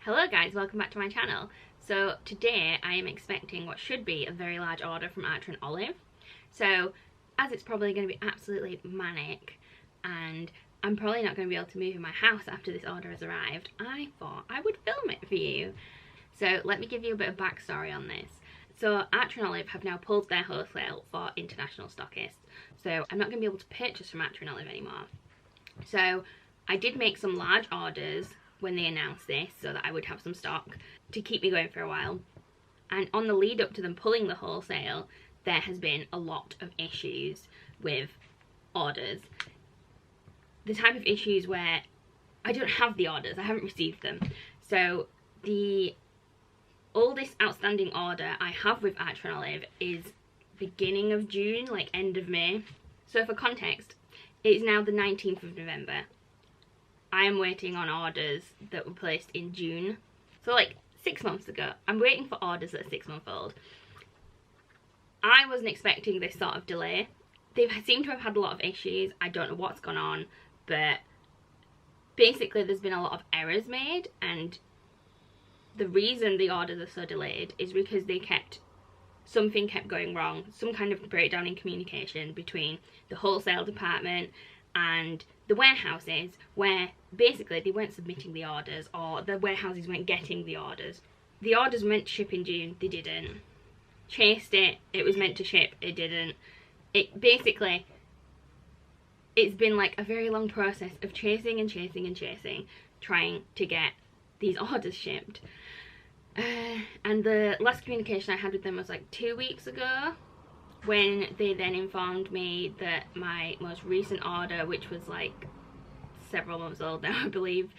Hello guys, welcome back to my channel. So today I am expecting what should be a very large order from Archer & Olive. So as it's probably going to be absolutely manic and I'm probably not going to be able to move in my house after this order has arrived, I thought I would film it for you. So let me give you a bit of backstory on this. So Archer & Olive have now pulled their wholesale for international stockists. So I'm not going to be able to purchase from Archer & Olive anymore. So I did make some large orders when they announced this so that I would have some stock to keep me going for a while. And on the lead up to them pulling the wholesale, there has been a lot of issues with orders. The type of issues where I don't have the orders, I haven't received them. So the oldest outstanding order I have with Archer & Olive is beginning of June, like end of May. So for context, it is now the 19th of November. I am waiting on orders that were placed in June. So like 6 months ago, I'm waiting for orders that are 6 months old. I wasn't expecting this sort of delay. They seem to have had a lot of issues. I don't know what's gone on, but basically there's been a lot of errors made, and the reason the orders are so delayed is because something kept going wrong. Some kind of breakdown in communication between the wholesale department and the warehouses, where basically they weren't submitting the orders, or the warehouses weren't getting the orders. The orders were meant to ship in June, they didn't. Chased it, it was meant to ship, it didn't. It's been like a very long process of chasing and chasing and chasing, trying to get these orders shipped. And the last communication I had with them was like 2 weeks ago, when they then informed me that my most recent order, which was like several months old now I believe,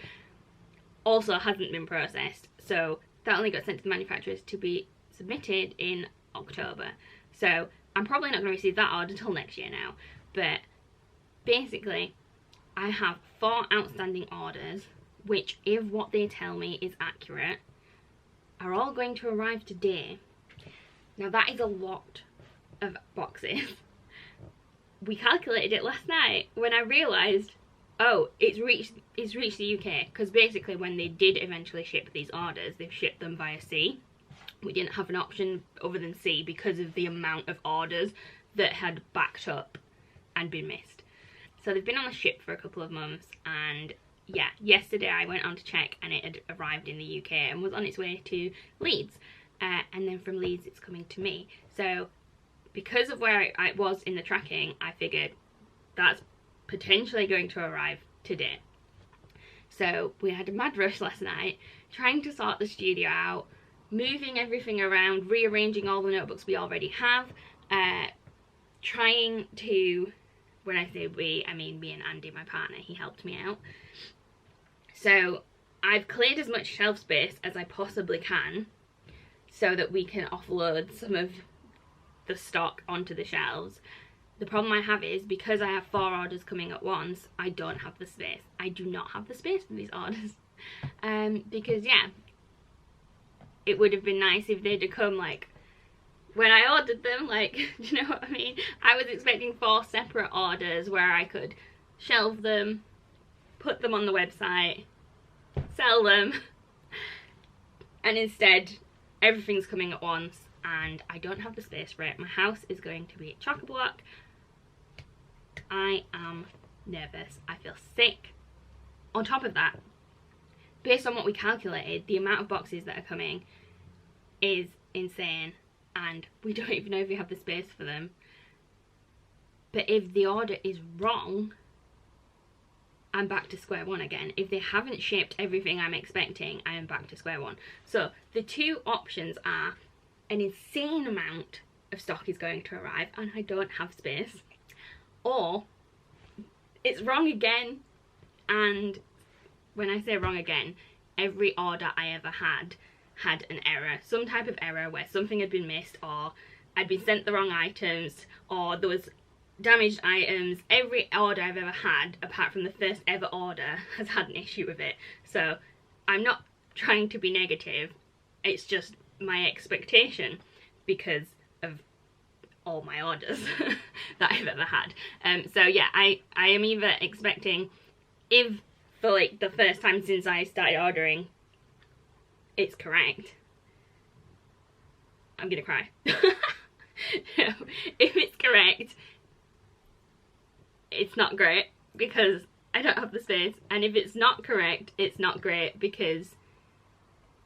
also hasn't been processed. So that only got sent to the manufacturers to be submitted in October. So I'm probably not going to receive that order until next year now. But basically I have 4 outstanding orders, which, if what they tell me is accurate, are all going to arrive today. Now that is a lot of boxes. We calculated it last night when I realised, oh, it's reached the UK, because basically when they did eventually ship these orders, they've shipped them via sea. We didn't have an option other than sea because of the amount of orders that had backed up and been missed. So they've been on the ship for a couple of months, and yeah, yesterday I went on to check and it had arrived in the UK and was on its way to Leeds, and then from Leeds it's coming to me. So because of where I was in the tracking, I figured that's potentially going to arrive today. So we had a mad rush last night, trying to sort the studio out, moving everything around, rearranging all the notebooks we already have, trying to, when I say we, I mean me and Andy, my partner, he helped me out. So I've cleared as much shelf space as I possibly can so that we can offload some of the stock onto the shelves. The problem I have is, because I have 4 orders coming at once, I don't have the space. I do not have the space for these orders. Because yeah, it would have been nice if they'd have come like when I ordered them, like, do you know what I mean? I was expecting 4 separate orders where I could shelve them, put them on the website, sell them, and instead everything's coming at once and I don't have the space for it. My house is going to be chock-a-block. I am nervous. I feel sick. On top of that, based on what we calculated, the amount of boxes that are coming is insane, and we don't even know if we have the space for them. But if the order is wrong, I'm back to square one again. If they haven't shipped everything I'm expecting, I am back to square one. So the 2 options are, an insane amount of stock is going to arrive and I don't have space, or it's wrong again. And when I say wrong again, every order I ever had an error, some type of error where something had been missed, or I'd been sent the wrong items, or there was damaged items. Every order I've ever had, apart from the first ever order, has had an issue with it. So I'm not trying to be negative, it's just my expectation because of all my orders that I've ever had. So yeah, I am either expecting, if for like the first time since I started ordering, it's correct, I'm gonna cry. No, if it's correct, it's not great because I don't have the space, and if it's not correct, it's not great because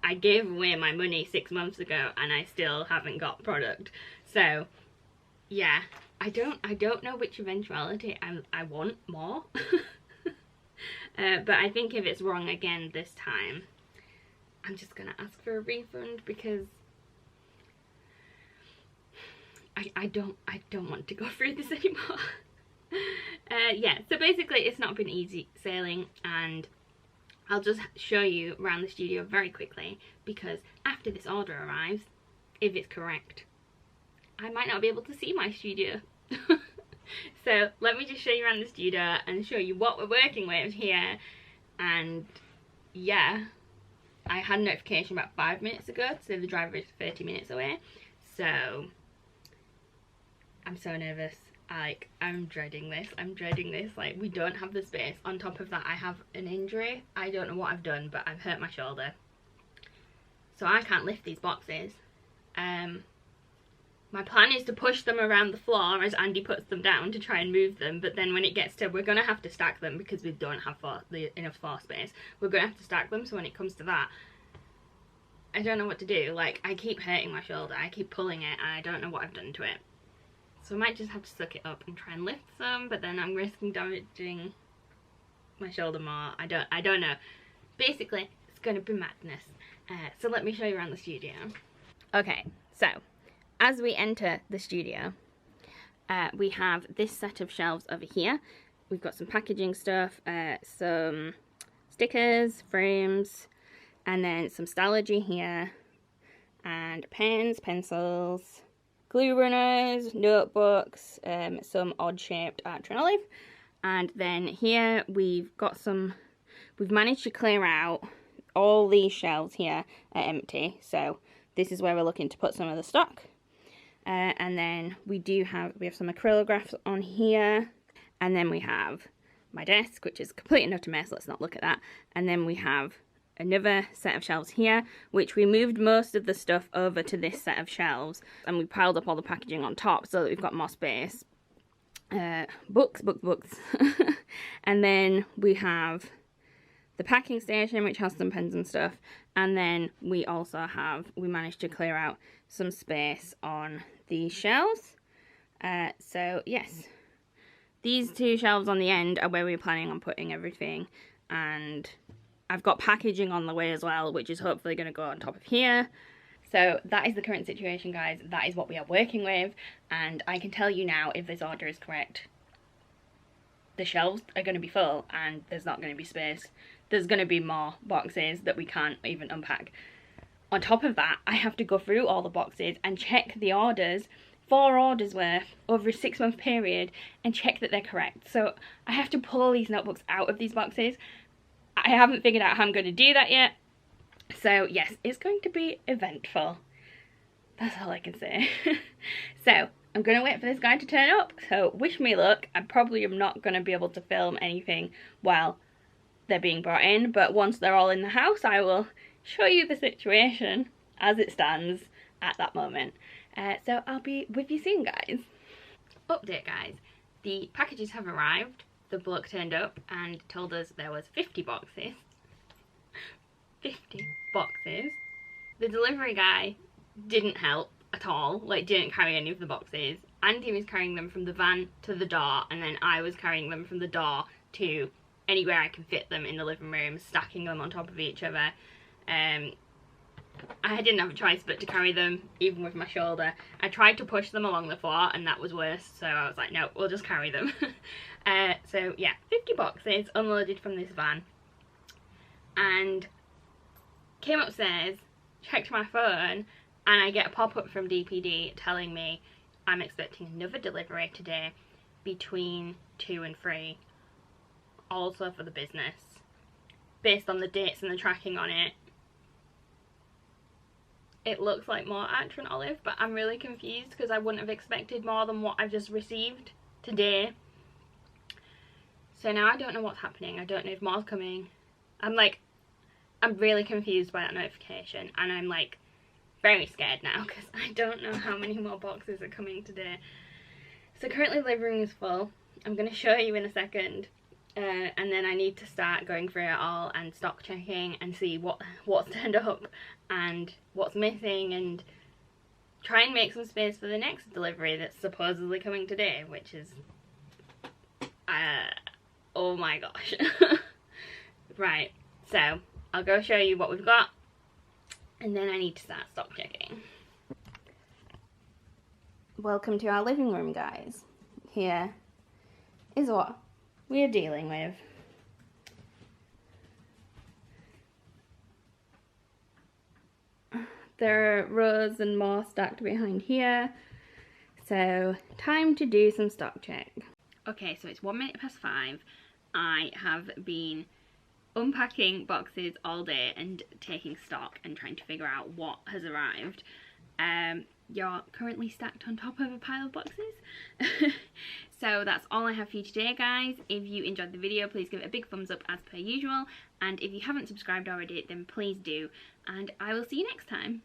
I gave away my money 6 months ago and I still haven't got product. So yeah, I don't know which eventuality I want more. But I think if it's wrong again this time, I'm just gonna ask for a refund because I don't want to go through this anymore. Yeah, so basically it's not been easy sailing, and I'll just show you around the studio very quickly because after this order arrives, if it's correct, I might not be able to see my studio. So let me just show you around the studio and show you what we're working with here. And yeah, I had a notification about 5 minutes ago to say the driver is 30 minutes away. So I'm so nervous. Like, I'm dreading this. Like, we don't have the space. On top of that, I have an injury. I don't know what I've done, but I've hurt my shoulder. So I can't lift these boxes. My plan is to push them around the floor as Andy puts them down to try and move them, but then when it gets to, we're going to have to stack them because we don't have enough floor space. We're going to have to stack them, so when it comes to that, I don't know what to do. Like, I keep hurting my shoulder, I keep pulling it, and I don't know what I've done to it. So I might just have to suck it up and try and lift some, but then I'm risking damaging my shoulder more. I don't know. Basically, it's going to be madness. So let me show you around the studio. Okay, so as we enter the studio, we have this set of shelves over here. We've got some packaging stuff, some stickers, frames, and then some Stalogy here, and pens, pencils, glue runners, notebooks, some odd-shaped Archer and Olive, and then here we've managed to clear out all these shelves here are empty, so this is where we're looking to put some of the stock. And then we have some acrylographs on here, and then we have my desk, which is complete and utter mess. Let's not look at that. And then we have another set of shelves here, which we moved most of the stuff over to this set of shelves, and we piled up all the packaging on top so that we've got more space. Books. And then we have the packing station, which has some pens and stuff, and then we managed to clear out some space on these shelves. So yes, these two shelves on the end are where we're planning on putting everything, and I've got packaging on the way as well, which is hopefully going to go on top of here. So that is the current situation, guys. That is what we are working with, and I can tell you now, if this order is correct, the shelves are going to be full and there's not going to be space. There's going to be more boxes that we can't even unpack. On top of that, I have to go through all the boxes and check the orders, 4 orders worth over a 6-month period, and check that they're correct. So I have to pull all these notebooks out of these boxes. I haven't figured out how I'm going to do that yet. So yes, it's going to be eventful. That's all I can say. So I'm going to wait for this guy to turn up. So wish me luck. I probably am not going to be able to film anything while they're being brought in, but once they're all in the house, I will show you the situation as it stands at that moment. So I'll be with you soon, guys. Update, guys. The packages have arrived. The bloke turned up and told us there was 50 boxes. 50 boxes. The delivery guy didn't help at all, like didn't carry any of the boxes. Andy was carrying them from the van to the door, and then I was carrying them from the door to anywhere I can fit them in the living room, stacking them on top of each other. I didn't have a choice but to carry them, even with my shoulder. I tried to push them along the floor and that was worse, so I was like, no, we'll just carry them. So yeah, 50 boxes unloaded from this van. And came upstairs, checked my phone, and I get a pop-up from DPD telling me I'm expecting another delivery today between 2 and 3. Also for the business. Based on the dates and the tracking on it, it looks like more Archer and Olive, but I'm really confused because I wouldn't have expected more than what I've just received today. So now I don't know what's happening. I don't know if more's coming. I'm like I'm really confused by that notification, and I'm like very scared now because I don't know how many more boxes are coming today. So currently the living room is full. I'm going to show you in a second, and then I need to start going through it all and stock checking and see what's turned up and what's missing, and try and make some space for the next delivery that's supposedly coming today, which is oh my gosh. Right, so I'll go show you what we've got, and then I need to start stock checking. Welcome to our living room, guys. Here is what we are dealing with. There are rows and more stacked behind here, so time to do some stock check. Okay, so it's 1:05. I have been unpacking boxes all day and taking stock and trying to figure out what has arrived. You're currently stacked on top of a pile of boxes. So that's all I have for you today, guys. If you enjoyed the video, please give it a big thumbs up as per usual, and if you haven't subscribed already, then please do, and I will see you next time.